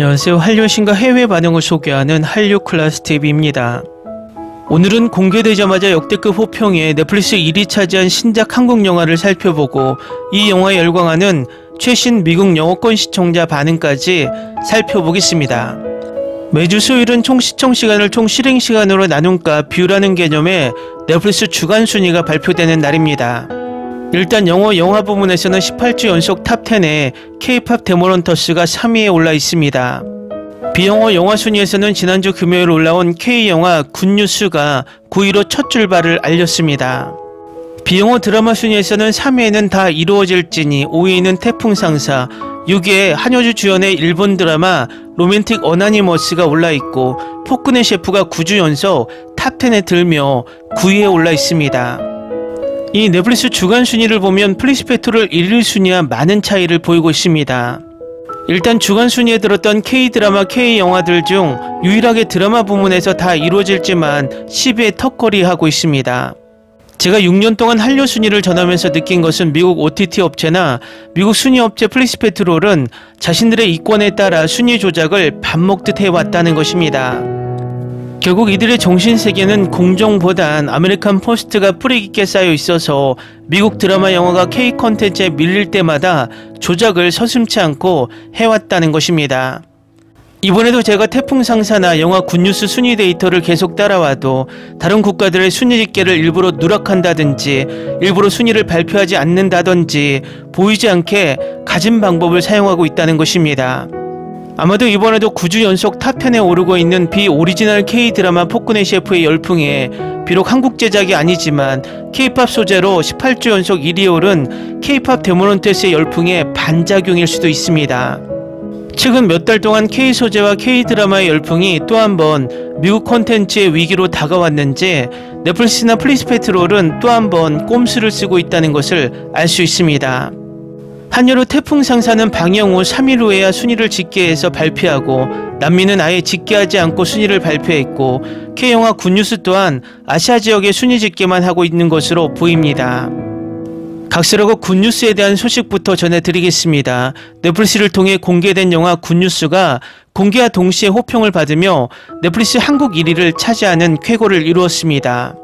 안녕하세요. 한류 신과 해외 반응을 소개하는 한류 클래스TV입니다. 오늘은 공개되자마자 역대급 호평에 넷플릭스 1위 차지한 신작 한국 영화를 살펴보고 이 영화에 열광하는 최신 미국 영어권 시청자 반응까지 살펴보겠습니다. 매주 수요일은 총 시청 시간을 총 실행 시간으로 나눈가 뷰라는 개념의 넷플릭스 주간 순위가 발표되는 날입니다. 일단 영화 부문에서는 18주 연속 탑10에 K-POP 데모런터스가 3위에 올라 있습니다. 비영어 영화 순위에서는 지난주 금요일 올라온 K영화 굿뉴스가 9위로 첫 출발을 알렸습니다. 비영어 드라마 순위에서는 3위에는 다 이루어질지니, 5위에는 태풍상사, 6위에 한효주 주연의 일본 드라마 로맨틱 어나니머스가 올라있고 포크네 셰프가 9주 연속 탑10에 들며 9위에 올라 있습니다. 이 넷플릭스 주간 순위를 보면 플리스페토를 1위 순위와 많은 차이를 보이고 있습니다. 일단 주간 순위에 들었던 K드라마, K영화들 중 유일하게 드라마 부문에서 다 이루어질지만 10위에 턱걸이하고 있습니다. 제가 6년 동안 한류 순위를 전하면서 느낀 것은 미국 OTT 업체나 미국 순위 업체 플리스페트롤은 자신들의 이권에 따라 순위 조작을 밥 먹듯 해왔다는 것입니다. 결국 이들의 정신세계는 공정보단 아메리칸 포스트가 뿌리 깊게 쌓여 있어서 미국 드라마 영화가 K 컨텐츠에 밀릴 때마다 조작을 서슴지 않고 해왔다는 것입니다. 이번에도 제가 태풍상사나 영화 굿뉴스 순위 데이터를 계속 따라와도 다른 국가들의 순위 집계를 일부러 누락한다든지 일부러 순위를 발표하지 않는다든지 보이지 않게 가진 방법을 사용하고 있다는 것입니다. 아마도 이번에도 9주 연속 탑10에 오르고 있는 비오리지널 K드라마 포크네 셰프의 열풍에 비록 한국 제작이 아니지만 K-POP 소재로 18주 연속 1위에 오른 K-POP 데모런터스의 열풍의 반작용일 수도 있습니다. 최근 몇 달 동안 K 소재와 K-드라마의 열풍이 또 한 번 미국 콘텐츠의 위기로 다가왔는지 넷플릭스나 플리스페트롤은 또 한 번 꼼수를 쓰고 있다는 것을 알 수 있습니다. 한여로 태풍상사는 방영 후 3일 후에야 순위를 집계해서 발표하고 남미는 아예 집계하지 않고 순위를 발표했고 K영화 굿뉴스 또한 아시아 지역의 순위 집계만 하고 있는 것으로 보입니다. 각설하고 굿뉴스에 대한 소식부터 전해드리겠습니다. 넷플릭스를 통해 공개된 영화 굿뉴스가 공개와 동시에 호평을 받으며 넷플릭스 한국 1위를 차지하는 쾌거를 이루었습니다.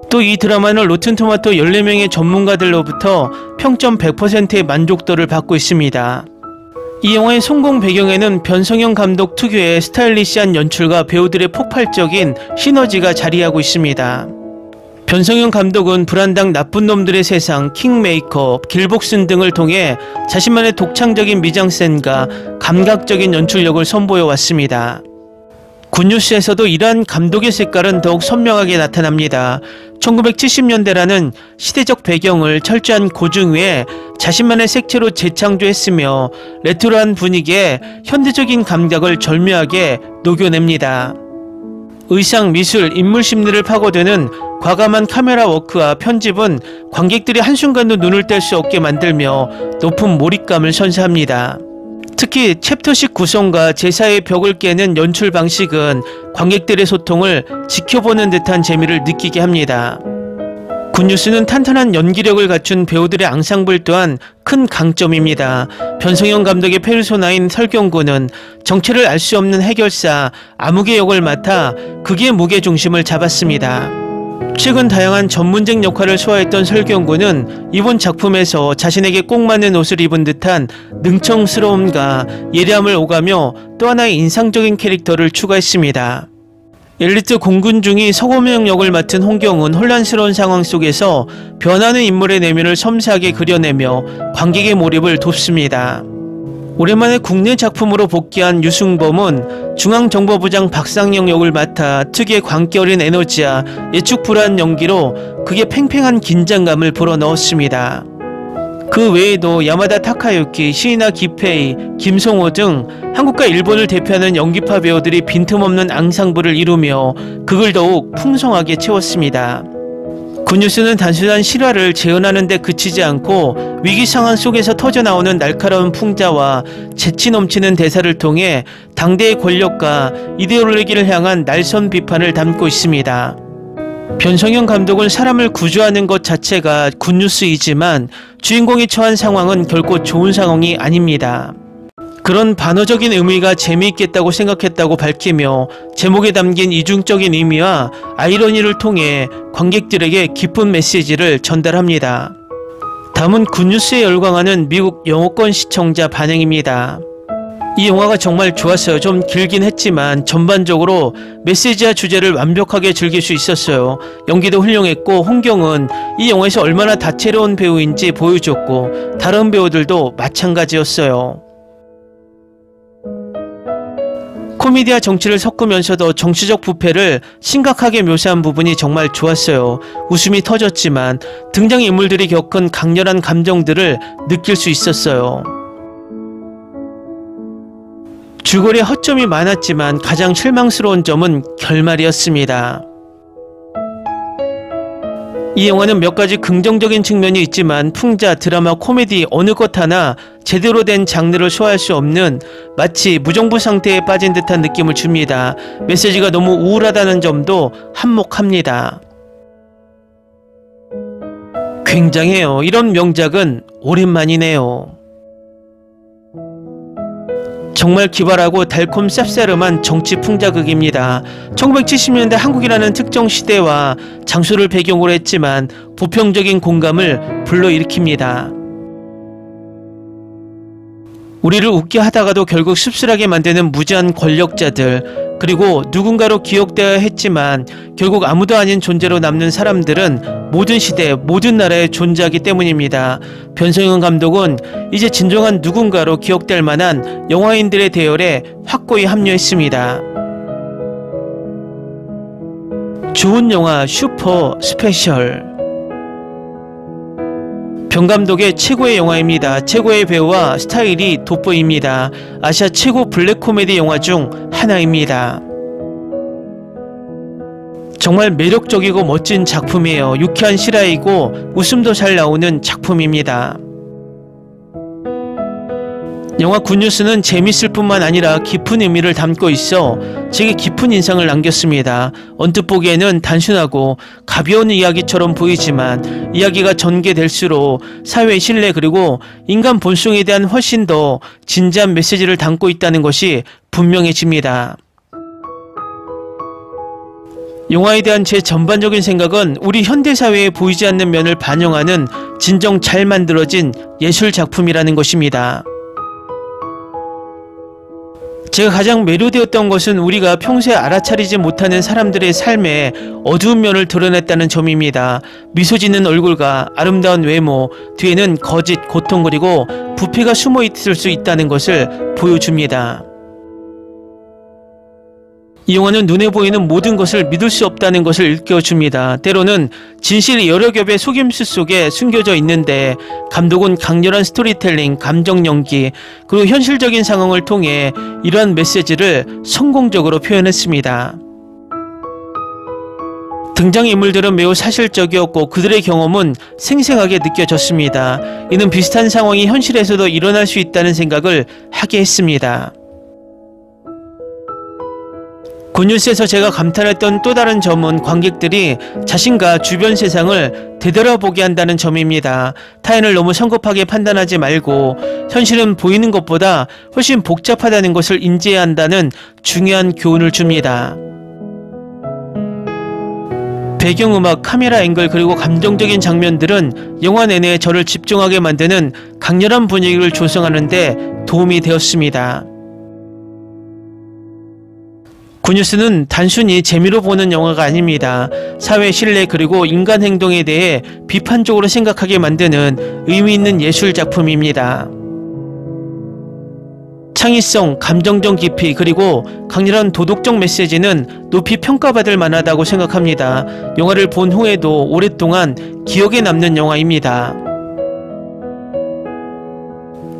또 이 드라마는 로튼토마토 14명의 전문가들로부터 평점 100%의 만족도를 받고 있습니다. 이 영화의 성공 배경에는 변성현 감독 특유의 스타일리시한 연출과 배우들의 폭발적인 시너지가 자리하고 있습니다. 변성현 감독은 불안당 나쁜 놈들의 세상, 킹메이커, 길복슨 등을 통해 자신만의 독창적인 미장센과 감각적인 연출력을 선보여 왔습니다. 굿뉴스에서도 이러한 감독의 색깔은 더욱 선명하게 나타납니다. 1970년대라는 시대적 배경을 철저한 고증 위에 자신만의 색채로 재창조했으며 레트로한 분위기에 현대적인 감각을 절묘하게 녹여냅니다. 의상, 미술, 인물 심리를 파고드는 과감한 카메라 워크와 편집은 관객들이 한순간도 눈을 뗄 수 없게 만들며 높은 몰입감을 선사합니다. 특히 챕터식 구성과 제사의 벽을 깨는 연출 방식은 관객들의 소통을 지켜보는 듯한 재미를 느끼게 합니다. 굿뉴스는 탄탄한 연기력을 갖춘 배우들의 앙상블 또한 큰 강점입니다. 변성현 감독의 페르소나인 설경구는 정체를 알 수 없는 해결사 아무개 역을 맡아 극의 무게중심을 잡았습니다. 최근 다양한 전문직 역할을 소화했던 설경구는 이번 작품에서 자신에게 꼭 맞는 옷을 입은 듯한 능청스러움과 예리함을 오가며 또 하나의 인상적인 캐릭터를 추가했습니다. 엘리트 공군 중위 서고명 역을 맡은 홍경은 혼란스러운 상황 속에서 변하는 인물의 내면을 섬세하게 그려내며 관객의 몰입을 돕습니다. 오랜만에 국내 작품으로 복귀한 유승범은 중앙정보부장 박상영 역을 맡아 특유의 광기 어린 에너지와 예측 불허한 연기로 극의 팽팽한 긴장감을 불어넣었습니다. 그 외에도 야마다 타카유키, 시이나 기페이, 김성호 등 한국과 일본을 대표하는 연기파 배우들이 빈틈없는 앙상블을 이루며 극을 더욱 풍성하게 채웠습니다. 굿뉴스는 단순한 실화를 재현하는 데 그치지 않고 위기 상황 속에서 터져나오는 날카로운 풍자와 재치 넘치는 대사를 통해 당대의 권력과 이데올로기를 향한 날선 비판을 담고 있습니다. 변성현 감독은 사람을 구조하는 것 자체가 굿뉴스이지만 주인공이 처한 상황은 결코 좋은 상황이 아닙니다. 그런 반어적인 의미가 재미있겠다고 생각했다고 밝히며 제목에 담긴 이중적인 의미와 아이러니를 통해 관객들에게 기쁜 메시지를 전달합니다. 다음은 굿뉴스에 열광하는 미국 영어권 시청자 반응입니다. 이 영화가 정말 좋았어요. 좀 길긴 했지만 전반적으로 메시지와 주제를 완벽하게 즐길 수 있었어요. 연기도 훌륭했고 홍경은 이 영화에서 얼마나 다채로운 배우인지 보여줬고 다른 배우들도 마찬가지였어요. 코미디와 정치를 섞으면서도 정치적 부패를 심각하게 묘사한 부분이 정말 좋았어요. 웃음이 터졌지만 등장인물들이 겪은 강렬한 감정들을 느낄 수 있었어요. 줄거리에 허점이 많았지만 가장 실망스러운 점은 결말이었습니다. 이 영화는 몇 가지 긍정적인 측면이 있지만 풍자, 드라마, 코미디 어느 것 하나 제대로 된 장르를 소화할 수 없는 마치 무정부 상태에 빠진 듯한 느낌을 줍니다. 메시지가 너무 우울하다는 점도 한몫합니다. 굉장해요. 이런 명작은 오랜만이네요. 정말 기발하고 달콤 쌉싸름한 정치 풍자극입니다. 1970년대 한국이라는 특정 시대와 장소를 배경으로 했지만 보편적인 공감을 불러일으킵니다. 우리를 웃게 하다가도 결국 씁쓸하게 만드는 무지한 권력자들, 그리고 누군가로 기억되어야 했지만 결국 아무도 아닌 존재로 남는 사람들은 모든 시대, 모든 나라에 존재하기 때문입니다. 변성현 감독은 이제 진정한 누군가로 기억될 만한 영화인들의 대열에 확고히 합류했습니다. 좋은 영화 슈퍼 스페셜. 병 감독의 최고의 영화입니다. 최고의 배우와 스타일이 돋보입니다. 아시아 최고 블랙 코미디 영화 중 하나입니다. 정말 매력적이고 멋진 작품이에요. 유쾌한 실화이고 웃음도 잘 나오는 작품입니다. 영화 굿뉴스는 재밌을 뿐만 아니라 깊은 의미를 담고 있어 제게 깊은 인상을 남겼습니다. 언뜻 보기에는 단순하고 가벼운 이야기처럼 보이지만 이야기가 전개될수록 사회의 신뢰 그리고 인간 본성에 대한 훨씬 더 진지한 메시지를 담고 있다는 것이 분명해집니다. 영화에 대한 제 전반적인 생각은 우리 현대사회에 보이지 않는 면을 반영하는 진정 잘 만들어진 예술작품이라는 것입니다. 제가 가장 매료되었던 것은 우리가 평소에 알아차리지 못하는 사람들의 삶의 어두운 면을 드러냈다는 점입니다. 미소 짓는 얼굴과 아름다운 외모, 뒤에는 거짓, 고통 그리고 부패가 숨어 있을 수 있다는 것을 보여줍니다. 이 영화는 눈에 보이는 모든 것을 믿을 수 없다는 것을 일깨워줍니다. 때로는 진실이 여러 겹의 속임수 속에 숨겨져 있는데 감독은 강렬한 스토리텔링, 감정 연기, 그리고 현실적인 상황을 통해 이러한 메시지를 성공적으로 표현했습니다. 등장인물들은 매우 사실적이었고 그들의 경험은 생생하게 느껴졌습니다. 이는 비슷한 상황이 현실에서도 일어날 수 있다는 생각을 하게 했습니다. 굿뉴스에서 제가 감탄했던 또 다른 점은 관객들이 자신과 주변 세상을 되돌아보게 한다는 점입니다. 타인을 너무 성급하게 판단하지 말고 현실은 보이는 것보다 훨씬 복잡하다는 것을 인지해야 한다는 중요한 교훈을 줍니다. 배경음악, 카메라 앵글 그리고 감정적인 장면들은 영화 내내 저를 집중하게 만드는 강렬한 분위기를 조성하는 데 도움이 되었습니다. 굿뉴스는 단순히 재미로 보는 영화가 아닙니다. 사회 신뢰 그리고 인간 행동에 대해 비판적으로 생각하게 만드는 의미 있는 예술 작품입니다. 창의성, 감정적 깊이 그리고 강렬한 도덕적 메시지는 높이 평가받을 만하다고 생각합니다. 영화를 본 후에도 오랫동안 기억에 남는 영화입니다.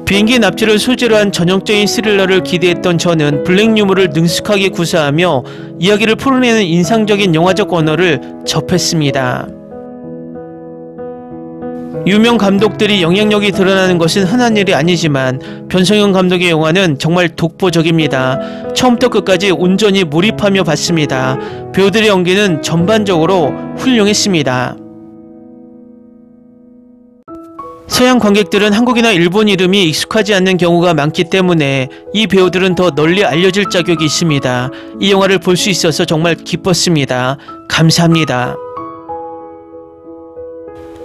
비행기 납치를 소재로 한 전형적인 스릴러를 기대했던 저는 블랙 유머를 능숙하게 구사하며 이야기를 풀어내는 인상적인 영화적 언어를 접했습니다. 유명 감독들이 영향력이 드러나는 것은 흔한 일이 아니지만 변성현 감독의 영화는 정말 독보적입니다. 처음부터 끝까지 온전히 몰입하며 봤습니다. 배우들의 연기는 전반적으로 훌륭했습니다. 서양 관객들은 한국이나 일본 이름이 익숙하지 않는 경우가 많기 때문에 이 배우들은 더 널리 알려질 자격이 있습니다. 이 영화를 볼 수 있어서 정말 기뻤습니다. 감사합니다.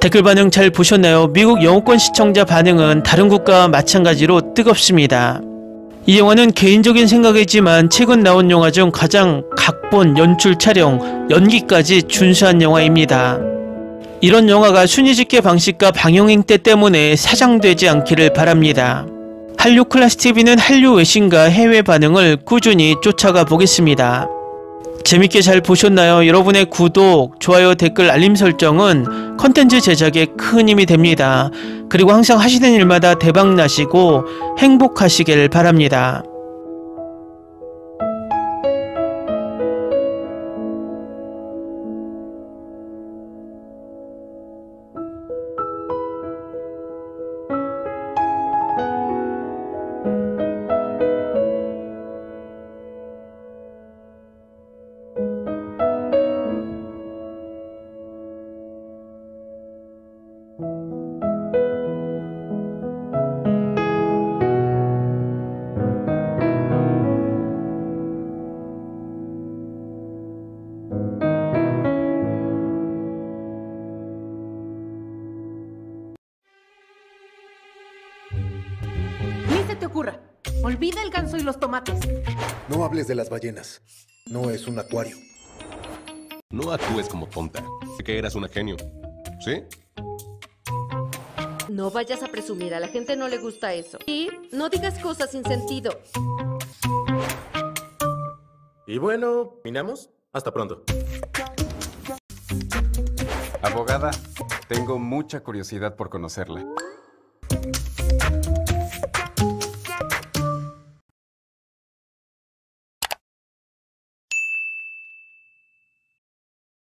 댓글 반응 잘 보셨나요? 미국 영어권 시청자 반응은 다른 국가와 마찬가지로 뜨겁습니다. 이 영화는 개인적인 생각이지만 최근 나온 영화 중 가장 각본, 연출, 촬영, 연기까지 준수한 영화입니다. 이런 영화가 순위집계 방식과 방영행 때 때문에 사장되지 않기를 바랍니다. 한류 클래스 TV는 한류 외신과 해외 반응을 꾸준히 쫓아가 보겠습니다. 재밌게 잘 보셨나요? 여러분의 구독, 좋아요, 댓글, 알림 설정은 컨텐츠 제작에 큰 힘이 됩니다. 그리고 항상 하시는 일마다 대박 나시고 행복하시길 바랍니다. Ni se te ocurra. Olvida el ganso y los tomates. No hables de las ballenas. No es un acuario. No actúes como tonta. Que eras una genio. ¿Sí? No vayas a presumir, a la gente no le gusta eso. Y no digas cosas sin sentido. Y bueno, ¿terminamos? Hasta pronto. Abogada, tengo mucha curiosidad por conocerla.